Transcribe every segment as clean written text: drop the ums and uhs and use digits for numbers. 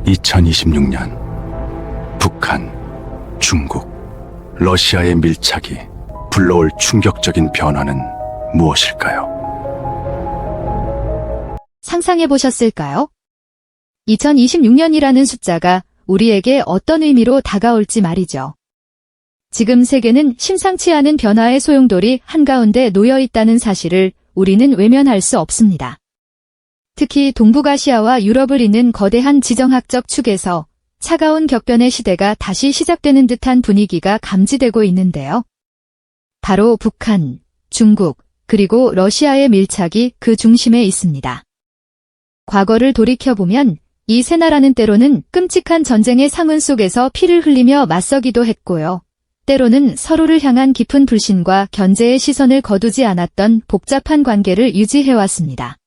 2026년 북한, 중국, 러시아의 밀착이 불러올 충격적인 변화는 무엇일까요? 상상해 보셨을까요? 2026년이라는 숫자가 우리에게 어떤 의미로 다가올지 말이죠. 지금 세계는 심상치 않은 변화의 소용돌이 한가운데 놓여 있다는 사실을 우리는 외면할 수 없습니다. 특히 동북아시아와 유럽을 잇는 거대한 지정학적 축에서 차가운 격변의 시대가 다시 시작되는 듯한 분위기가 감지되고 있는데요. 바로 북한, 중국, 그리고 러시아의 밀착이 그 중심에 있습니다. 과거를 돌이켜보면 이 세 나라는 때로는 끔찍한 전쟁의 상흔 속에서 피를 흘리며 맞서기도 했고요. 때로는 서로를 향한 깊은 불신과 견제의 시선을 거두지 않았던 복잡한 관계를 유지해왔습니다.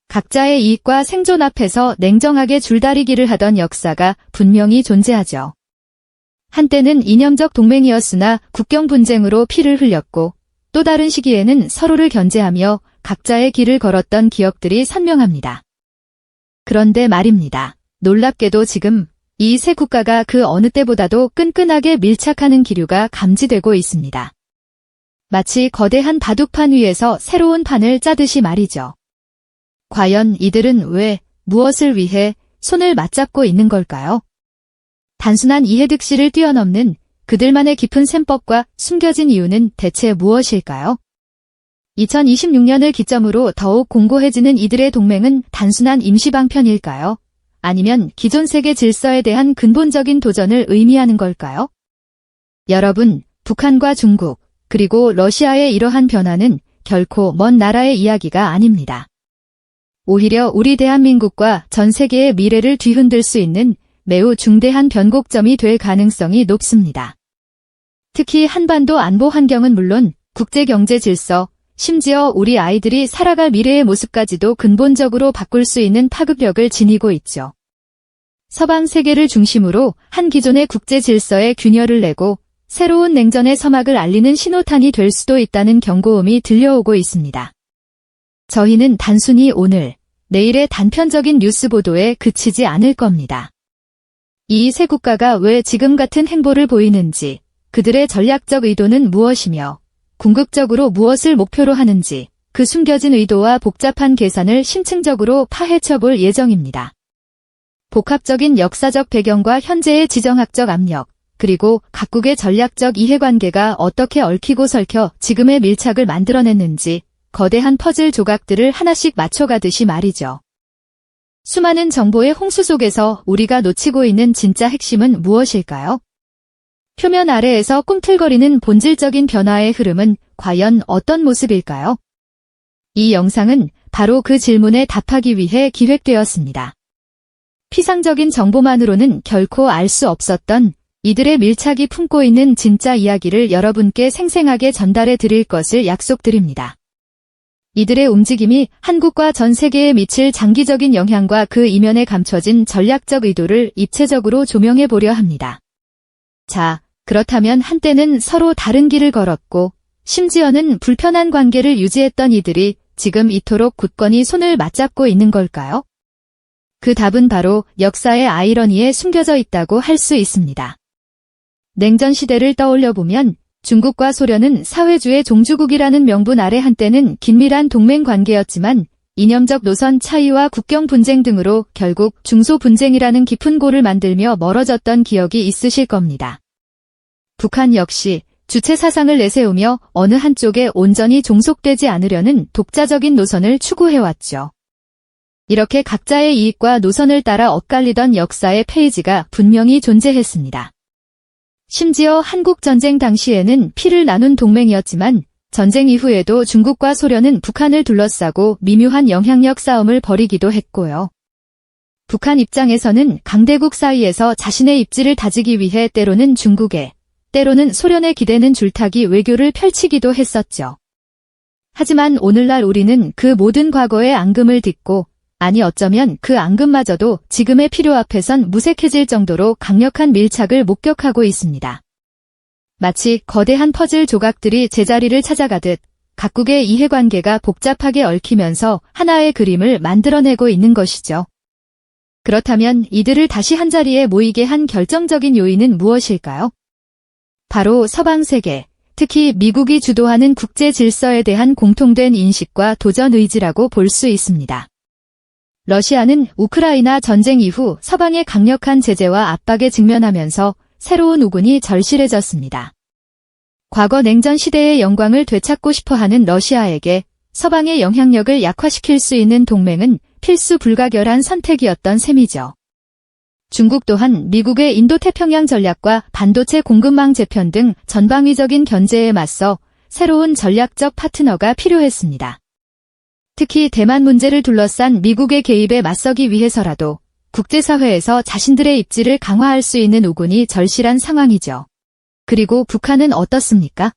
각자의 이익과 생존 앞에서 냉정하게 줄다리기를 하던 역사가 분명히 존재하죠. 한때는 이념적 동맹이었으나 국경 분쟁으로 피를 흘렸고 또 다른 시기에는 서로를 견제하며 각자의 길을 걸었던 기억들이 선명합니다. 그런데 말입니다. 놀랍게도 지금 이 세 국가가 그 어느 때보다도 끈끈하게 밀착하는 기류가 감지되고 있습니다. 마치 거대한 바둑판 위에서 새로운 판을 짜듯이 말이죠. 과연 이들은 왜, 무엇을 위해 손을 맞잡고 있는 걸까요? 단순한 이해득실을 뛰어넘는 그들만의 깊은 셈법과 숨겨진 이유는 대체 무엇일까요? 2026년을 기점으로 더욱 공고해지는 이들의 동맹은 단순한 임시방편일까요? 아니면 기존 세계 질서에 대한 근본적인 도전을 의미하는 걸까요? 여러분, 북한과 중국, 그리고 러시아의 이러한 변화는 결코 먼 나라의 이야기가 아닙니다. 오히려 우리 대한민국과 전 세계의 미래를 뒤흔들 수 있는 매우 중대한 변곡점이 될 가능성이 높습니다. 특히 한반도 안보 환경은 물론 국제경제 질서, 심지어 우리 아이들이 살아갈 미래의 모습까지도 근본적으로 바꿀 수 있는 파급력을 지니고 있죠. 서방 세계를 중심으로 한 기존의 국제 질서에 균열을 내고 새로운 냉전의 서막을 알리는 신호탄이 될 수도 있다는 경고음이 들려오고 있습니다. 저희는 단순히 오늘, 내일의 단편적인 뉴스 보도에 그치지 않을 겁니다. 이 세 국가가 왜 지금 같은 행보를 보이는지, 그들의 전략적 의도는 무엇이며 궁극적으로 무엇을 목표로 하는지 그 숨겨진 의도와 복잡한 계산을 심층적으로 파헤쳐볼 예정입니다. 복합적인 역사적 배경과 현재의 지정학적 압력, 그리고 각국의 전략적 이해관계가 어떻게 얽히고 설켜 지금의 밀착을 만들어냈는지 거대한 퍼즐 조각들을 하나씩 맞춰가듯이 말이죠. 수많은 정보의 홍수 속에서 우리가 놓치고 있는 진짜 핵심은 무엇일까요? 표면 아래에서 꿈틀거리는 본질적인 변화의 흐름은 과연 어떤 모습일까요? 이 영상은 바로 그 질문에 답하기 위해 기획되었습니다. 피상적인 정보만으로는 결코 알 수 없었던 이들의 밀착이 품고 있는 진짜 이야기를 여러분께 생생하게 전달해 드릴 것을 약속드립니다. 이들의 움직임이 한국과 전 세계에 미칠 장기적인 영향과 그 이면에 감춰진 전략적 의도를 입체적으로 조명해 보려 합니다. 자, 그렇다면 한때는 서로 다른 길을 걸었고 심지어는 불편한 관계를 유지했던 이들이 지금 이토록 굳건히 손을 맞잡고 있는 걸까요? 그 답은 바로 역사의 아이러니에 숨겨져 있다고 할 수 있습니다. 냉전 시대를 떠올려보면 중국과 소련은 사회주의 종주국이라는 명분 아래 한때는 긴밀한 동맹 관계였지만 이념적 노선 차이와 국경 분쟁 등으로 결국 중소 분쟁이라는 깊은 골을 만들며 멀어졌던 기억이 있으실 겁니다. 북한 역시 주체 사상을 내세우며 어느 한쪽에 온전히 종속되지 않으려는 독자적인 노선을 추구해왔죠. 이렇게 각자의 이익과 노선을 따라 엇갈리던 역사의 페이지가 분명히 존재했습니다. 심지어 한국전쟁 당시에는 피를 나눈 동맹이었지만 전쟁 이후에도 중국과 소련은 북한을 둘러싸고 미묘한 영향력 싸움을 벌이기도 했고요. 북한 입장에서는 강대국 사이에서 자신의 입지를 다지기 위해 때로는 중국에, 때로는 소련에 기대는 줄타기 외교를 펼치기도 했었죠. 하지만 오늘날 우리는 그 모든 과거의 앙금을 딛고 아니 어쩌면 그 앙금마저도 지금의 필요 앞에선 무색해질 정도로 강력한 밀착을 목격하고 있습니다. 마치 거대한 퍼즐 조각들이 제자리를 찾아가듯 각국의 이해관계가 복잡하게 얽히면서 하나의 그림을 만들어내고 있는 것이죠. 그렇다면 이들을 다시 한자리에 모이게 한 결정적인 요인은 무엇일까요? 바로 서방 세계, 특히 미국이 주도하는 국제 질서에 대한 공통된 인식과 도전 의지라고 볼 수 있습니다. 러시아는 우크라이나 전쟁 이후 서방의 강력한 제재와 압박에 직면하면서 새로운 우군이 절실해졌습니다. 과거 냉전 시대의 영광을 되찾고 싶어하는 러시아에게 서방의 영향력을 약화시킬 수 있는 동맹은 필수 불가결한 선택이었던 셈이죠. 중국 또한 미국의 인도태평양 전략과 반도체 공급망 재편 등 전방위적인 견제에 맞서 새로운 전략적 파트너가 필요했습니다. 특히 대만 문제를 둘러싼 미국의 개입에 맞서기 위해서라도 국제사회에서 자신들의 입지를 강화할 수 있는 우군이 절실한 상황이죠. 그리고 북한은 어떻습니까?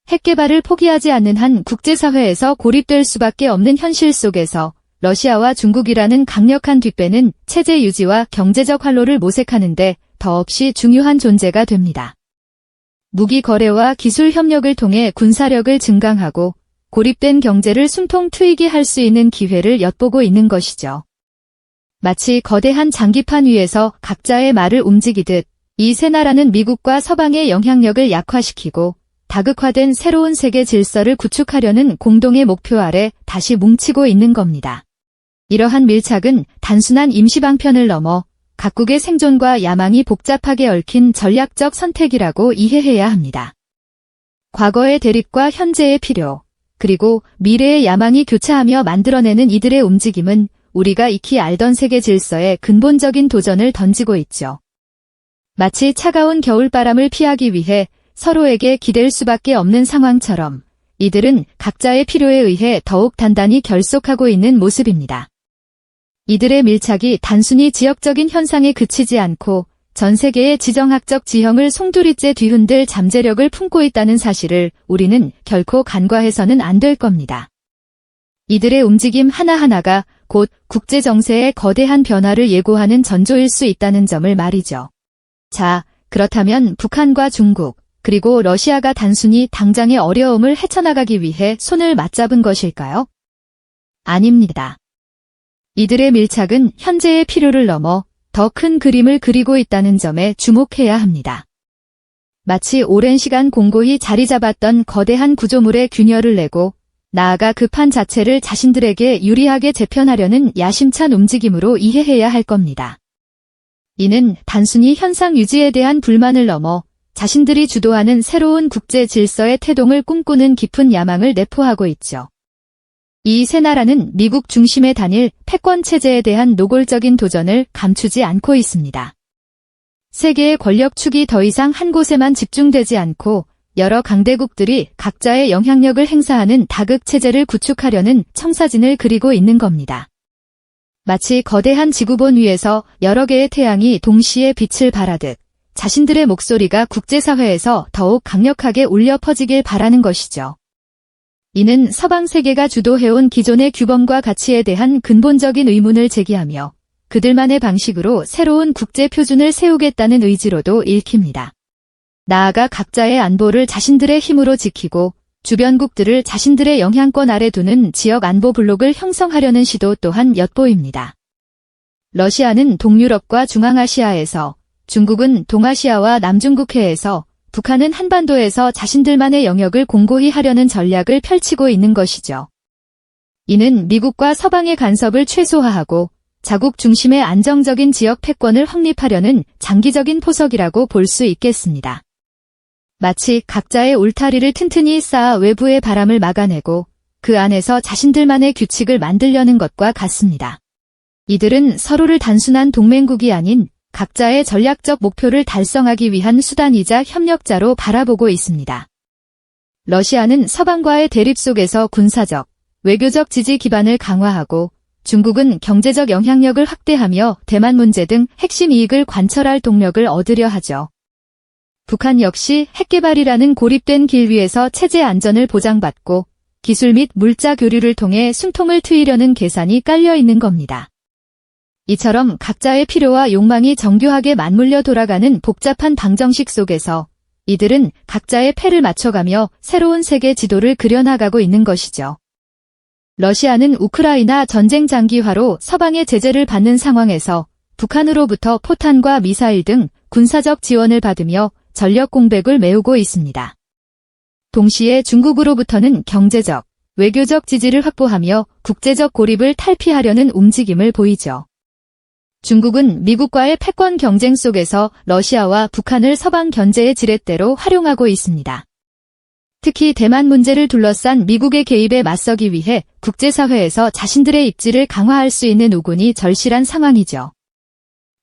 핵 개발을 포기하지 않는 한 국제사회에서 고립될 수밖에 없는 현실 속에서 러시아와 중국이라는 강력한 뒷배는 체제 유지와 경제적 활로를 모색하는데 더없이 중요한 존재가 됩니다. 무기 거래와 기술 협력을 통해 군사력을 증강하고 고립된 경제를 숨통 트이게 할 수 있는 기회를 엿보고 있는 것이죠. 마치 거대한 장기판 위에서 각자의 말을 움직이듯 이 세 나라는 미국과 서방의 영향력을 약화시키고 다극화된 새로운 세계 질서를 구축하려는 공동의 목표 아래 다시 뭉치고 있는 겁니다. 이러한 밀착은 단순한 임시방편을 넘어 각국의 생존과 야망이 복잡하게 얽힌 전략적 선택이라고 이해해야 합니다. 과거의 대립과 현재의 필요, 그리고 미래의 야망이 교차하며 만들어내는 이들의 움직임은 우리가 익히 알던 세계 질서에 근본적인 도전을 던지고 있죠. 마치 차가운 겨울바람을 피하기 위해 서로에게 기댈 수밖에 없는 상황처럼 이들은 각자의 필요에 의해 더욱 단단히 결속하고 있는 모습입니다. 이들의 밀착이 단순히 지역적인 현상에 그치지 않고 전 세계의 지정학적 지형을 송두리째 뒤흔들 잠재력을 품고 있다는 사실을 우리는 결코 간과해서는 안 될 겁니다. 이들의 움직임 하나하나가 곧 국제 정세의 거대한 변화를 예고하는 전조일 수 있다는 점을 말이죠. 자, 그렇다면 북한과 중국, 그리고 러시아가 단순히 당장의 어려움을 헤쳐나가기 위해 손을 맞잡은 것일까요? 아닙니다. 이들의 밀착은 현재의 필요를 넘어 더 큰 그림을 그리고 있다는 점에 주목해야 합니다. 마치 오랜 시간 공고히 자리 잡았던 거대한 구조물에 균열을 내고 나아가 그 판 자체를 자신들에게 유리하게 재편하려는 야심찬 움직임으로 이해해야 할 겁니다. 이는 단순히 현상 유지에 대한 불만을 넘어 자신들이 주도하는 새로운 국제 질서의 태동을 꿈꾸는 깊은 야망을 내포하고 있죠. 이 세 나라는 미국 중심의 단일 패권 체제에 대한 노골적인 도전을 감추지 않고 있습니다. 세계의 권력축이 더 이상 한 곳에만 집중되지 않고 여러 강대국들이 각자의 영향력을 행사하는 다극 체제를 구축하려는 청사진을 그리고 있는 겁니다. 마치 거대한 지구본 위에서 여러 개의 태양이 동시에 빛을 발하듯 자신들의 목소리가 국제사회에서 더욱 강력하게 울려 퍼지길 바라는 것이죠. 이는 서방 세계가 주도해온 기존의 규범과 가치에 대한 근본적인 의문을 제기하며 그들만의 방식으로 새로운 국제 표준을 세우겠다는 의지로도 읽힙니다. 나아가 각자의 안보를 자신들의 힘으로 지키고 주변국들을 자신들의 영향권 아래 두는 지역 안보 블록을 형성하려는 시도 또한 엿보입니다. 러시아는 동유럽과 중앙아시아에서, 중국은 동아시아와 남중국해에서, 북한은 한반도에서 자신들만의 영역을 공고히 하려는 전략을 펼치고 있는 것이죠. 이는 미국과 서방의 간섭을 최소화하고 자국 중심의 안정적인 지역 패권을 확립하려는 장기적인 포석이라고 볼 수 있겠습니다. 마치 각자의 울타리를 튼튼히 쌓아 외부의 바람을 막아내고 그 안에서 자신들만의 규칙을 만들려는 것과 같습니다. 이들은 서로를 단순한 동맹국이 아닌 각자의 전략적 목표를 달성하기 위한 수단이자 협력자로 바라보고 있습니다. 러시아는 서방과의 대립 속에서 군사적, 외교적 지지 기반을 강화하고 중국은 경제적 영향력을 확대하며 대만 문제 등 핵심 이익을 관철할 동력을 얻으려 하죠. 북한 역시 핵개발이라는 고립된 길 위에서 체제 안전을 보장받고 기술 및 물자 교류를 통해 숨통을 트이려는 계산이 깔려 있는 겁니다. 이처럼 각자의 필요와 욕망이 정교하게 맞물려 돌아가는 복잡한 방정식 속에서 이들은 각자의 패를 맞춰가며 새로운 세계 지도를 그려나가고 있는 것이죠. 러시아는 우크라이나 전쟁 장기화로 서방의 제재를 받는 상황에서 북한으로부터 포탄과 미사일 등 군사적 지원을 받으며 전력 공백을 메우고 있습니다. 동시에 중국으로부터는 경제적, 외교적 지지를 확보하며 국제적 고립을 탈피하려는 움직임을 보이죠. 중국은 미국과의 패권 경쟁 속에서 러시아와 북한을 서방 견제의 지렛대로 활용하고 있습니다. 특히 대만 문제를 둘러싼 미국의 개입에 맞서기 위해 국제사회에서 자신들의 입지를 강화할 수 있는 우군이 절실한 상황이죠.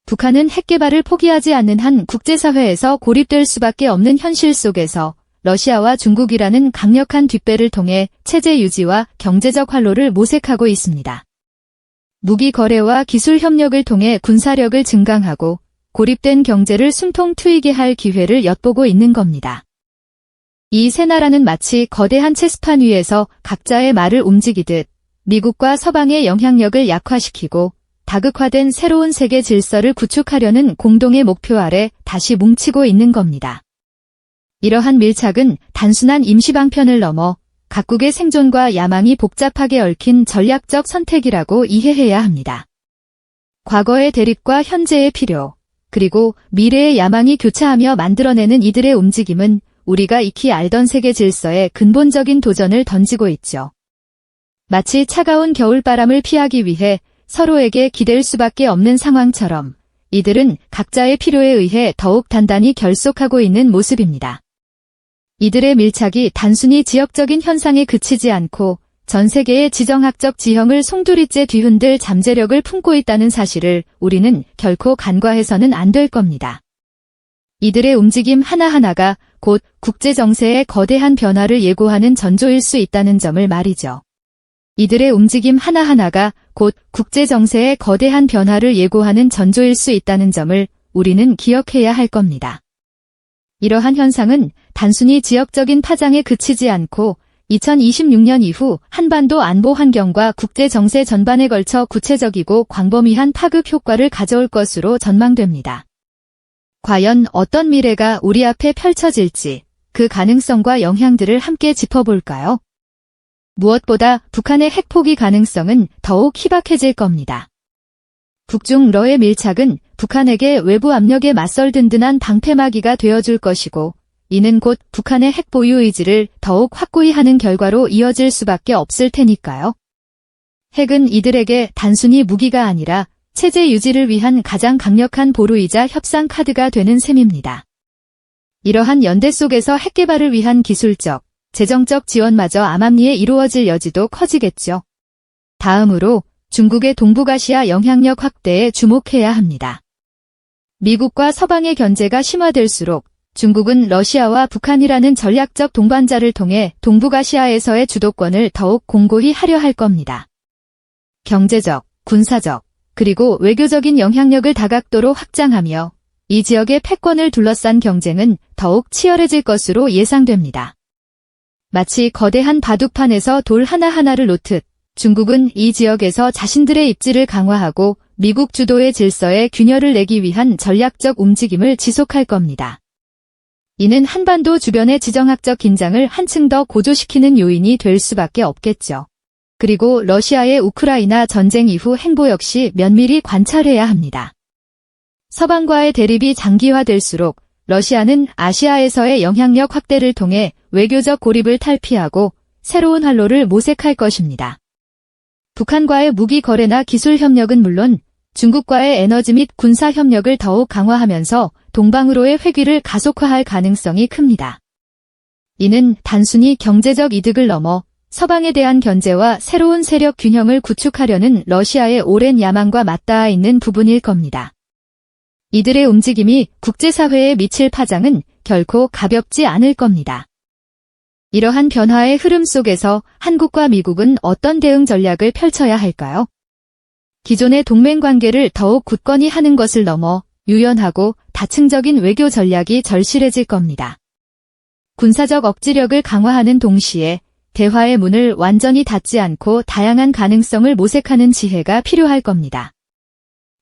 북한은 핵 개발을 포기하지 않는 한 국제사회에서 고립될 수밖에 없는 현실 속에서 러시아와 중국이라는 강력한 뒷배를 통해 체제 유지와 경제적 활로를 모색하고 있습니다. 무기 거래와 기술 협력을 통해 군사력을 증강하고 고립된 경제를 숨통 트이게 할 기회를 엿보고 있는 겁니다. 이 세 나라는 마치 거대한 체스판 위에서 각자의 말을 움직이듯 미국과 서방의 영향력을 약화시키고 다극화된 새로운 세계 질서를 구축하려는 공동의 목표 아래 다시 뭉치고 있는 겁니다. 이러한 밀착은 단순한 임시방편을 넘어 각국의 생존과 야망이 복잡하게 얽힌 전략적 선택이라고 이해해야 합니다. 과거의 대립과 현재의 필요, 그리고 미래의 야망이 교차하며 만들어내는 이들의 움직임은 우리가 익히 알던 세계 질서에 근본적인 도전을 던지고 있죠. 마치 차가운 겨울바람을 피하기 위해 서로에게 기댈 수밖에 없는 상황처럼 이들은 각자의 필요에 의해 더욱 단단히 결속하고 있는 모습입니다. 이들의 밀착이 단순히 지역적인 현상에 그치지 않고 전 세계의 지정학적 지형을 송두리째 뒤흔들 잠재력을 품고 있다는 사실을 우리는 결코 간과해서는 안 될 겁니다. 이들의 움직임 하나하나가 곧 국제정세의 거대한 변화를 예고하는 전조일 수 있다는 점을 말이죠. 이들의 움직임 하나하나가 곧 국제정세의 거대한 변화를 예고하는 전조일 수 있다는 점을 우리는 기억해야 할 겁니다. 이러한 현상은 단순히 지역적인 파장에 그치지 않고 2026년 이후 한반도 안보 환경과 국제정세 전반에 걸쳐 구체적이고 광범위한 파급 효과를 가져올 것으로 전망됩니다. 과연 어떤 미래가 우리 앞에 펼쳐질지 그 가능성과 영향들을 함께 짚어볼까요? 무엇보다 북한의 핵포기 가능성은 더욱 희박해질 겁니다. 북중 러의 밀착은 북한에게 외부 압력에 맞설 든든한 방패막이가 되어줄 것이고 이는 곧 북한의 핵 보유 의지를 더욱 확고히 하는 결과로 이어질 수밖에 없을 테니까요. 핵은 이들에게 단순히 무기가 아니라 체제 유지를 위한 가장 강력한 보루이자 협상 카드가 되는 셈입니다. 이러한 연대 속에서 핵 개발을 위한 기술적, 재정적 지원마저 암암리에 이루어질 여지도 커지겠죠. 다음으로 중국의 동북아시아 영향력 확대에 주목해야 합니다. 미국과 서방의 견제가 심화될수록 중국은 러시아와 북한이라는 전략적 동반자를 통해 동북아시아에서의 주도권을 더욱 공고히 하려 할 겁니다. 경제적, 군사적, 그리고 외교적인 영향력을 다각도로 확장하며 이 지역의 패권을 둘러싼 경쟁은 더욱 치열해질 것으로 예상됩니다. 마치 거대한 바둑판에서 돌 하나하나를 놓듯 중국은 이 지역에서 자신들의 입지를 강화하고 미국 주도의 질서에 균열을 내기 위한 전략적 움직임을 지속할 겁니다. 이는 한반도 주변의 지정학적 긴장을 한층 더 고조시키는 요인이 될 수밖에 없겠죠. 그리고 러시아의 우크라이나 전쟁 이후 행보 역시 면밀히 관찰해야 합니다. 서방과의 대립이 장기화될수록 러시아는 아시아에서의 영향력 확대를 통해 외교적 고립을 탈피하고 새로운 활로를 모색할 것입니다. 북한과의 무기 거래나 기술 협력은 물론 중국과의 에너지 및 군사 협력을 더욱 강화하면서 동방으로의 회귀를 가속화할 가능성이 큽니다. 이는 단순히 경제적 이득을 넘어 서방에 대한 견제와 새로운 세력 균형을 구축하려는 러시아의 오랜 야망과 맞닿아 있는 부분일 겁니다. 이들의 움직임이 국제사회에 미칠 파장은 결코 가볍지 않을 겁니다. 이러한 변화의 흐름 속에서 한국과 미국은 어떤 대응 전략을 펼쳐야 할까요? 기존의 동맹 관계를 더욱 굳건히 하는 것을 넘어 유연하고 다층적인 외교 전략이 절실해질 겁니다. 군사적 억지력을 강화하는 동시에 대화의 문을 완전히 닫지 않고 다양한 가능성을 모색하는 지혜가 필요할 겁니다.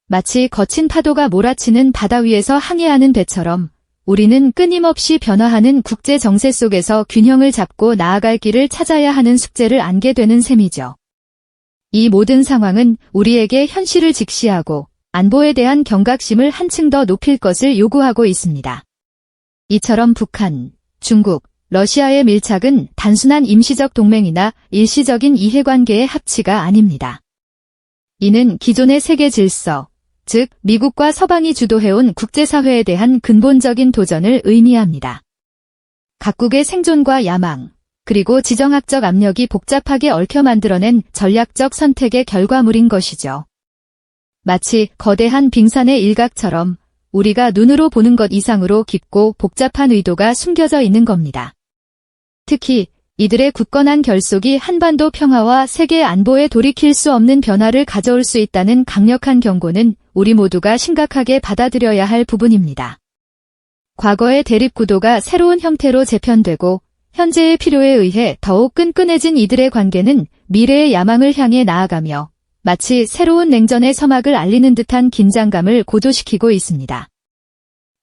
마치 거친 파도가 몰아치는 바다 위에서 항해하는 배처럼 우리는 끊임없이 변화하는 국제 정세 속에서 균형을 잡고 나아갈 길을 찾아야 하는 숙제를 안게 되는 셈이죠. 이 모든 상황은 우리에게 현실을 직시하고 안보에 대한 경각심을 한층 더 높일 것을 요구하고 있습니다. 이처럼 북한, 중국, 러시아의 밀착은 단순한 임시적 동맹이나 일시적인 이해관계의 합치가 아닙니다. 이는 기존의 세계 질서, 즉 미국과 서방이 주도해온 국제사회에 대한 근본적인 도전을 의미합니다. 각국의 생존과 야망, 그리고 지정학적 압력이 복잡하게 얽혀 만들어낸 전략적 선택의 결과물인 것이죠. 마치 거대한 빙산의 일각처럼 우리가 눈으로 보는 것 이상으로 깊고 복잡한 의도가 숨겨져 있는 겁니다. 특히 이들의 굳건한 결속이 한반도 평화와 세계 안보에 돌이킬 수 없는 변화를 가져올 수 있다는 강력한 경고는 우리 모두가 심각하게 받아들여야 할 부분입니다. 과거의 대립 구도가 새로운 형태로 재편되고 현재의 필요에 의해 더욱 끈끈해진 이들의 관계는 미래의 야망을 향해 나아가며 마치 새로운 냉전의 서막을 알리는 듯한 긴장감을 고조시키고 있습니다.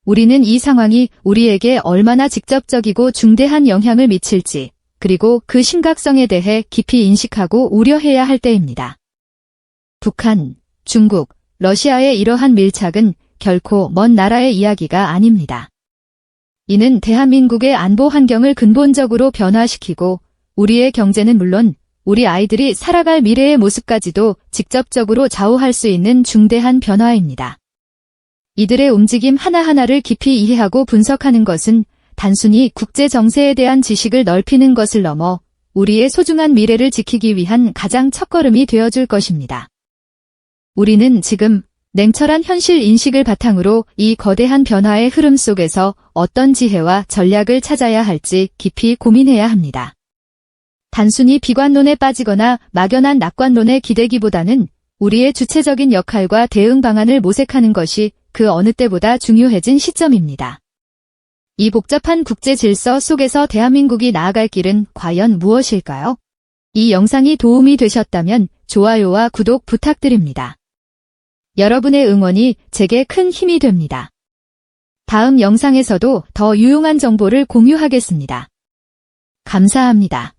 우리는 이 상황이 우리에게 얼마나 직접적이고 중대한 영향을 미칠지, 그리고 그 심각성에 대해 깊이 인식하고 우려해야 할 때입니다. 북한, 중국, 러시아의 이러한 밀착은 결코 먼 나라의 이야기가 아닙니다. 이는 대한민국의 안보 환경을 근본적으로 변화시키고 우리의 경제는 물론 우리 아이들이 살아갈 미래의 모습까지도 직접적으로 좌우할 수 있는 중대한 변화입니다. 이들의 움직임 하나하나를 깊이 이해하고 분석하는 것은 단순히 국제 정세에 대한 지식을 넓히는 것을 넘어 우리의 소중한 미래를 지키기 위한 가장 첫걸음이 되어줄 것입니다. 우리는 지금 냉철한 현실 인식을 바탕으로 이 거대한 변화의 흐름 속에서 어떤 지혜와 전략을 찾아야 할지 깊이 고민해야 합니다. 단순히 비관론에 빠지거나 막연한 낙관론에 기대기보다는 우리의 주체적인 역할과 대응 방안을 모색하는 것이 그 어느 때보다 중요해진 시점입니다. 이 복잡한 국제 질서 속에서 대한민국이 나아갈 길은 과연 무엇일까요? 이 영상이 도움이 되셨다면 좋아요와 구독 부탁드립니다. 여러분의 응원이 제게 큰 힘이 됩니다. 다음 영상에서도 더 유용한 정보를 공유하겠습니다. 감사합니다.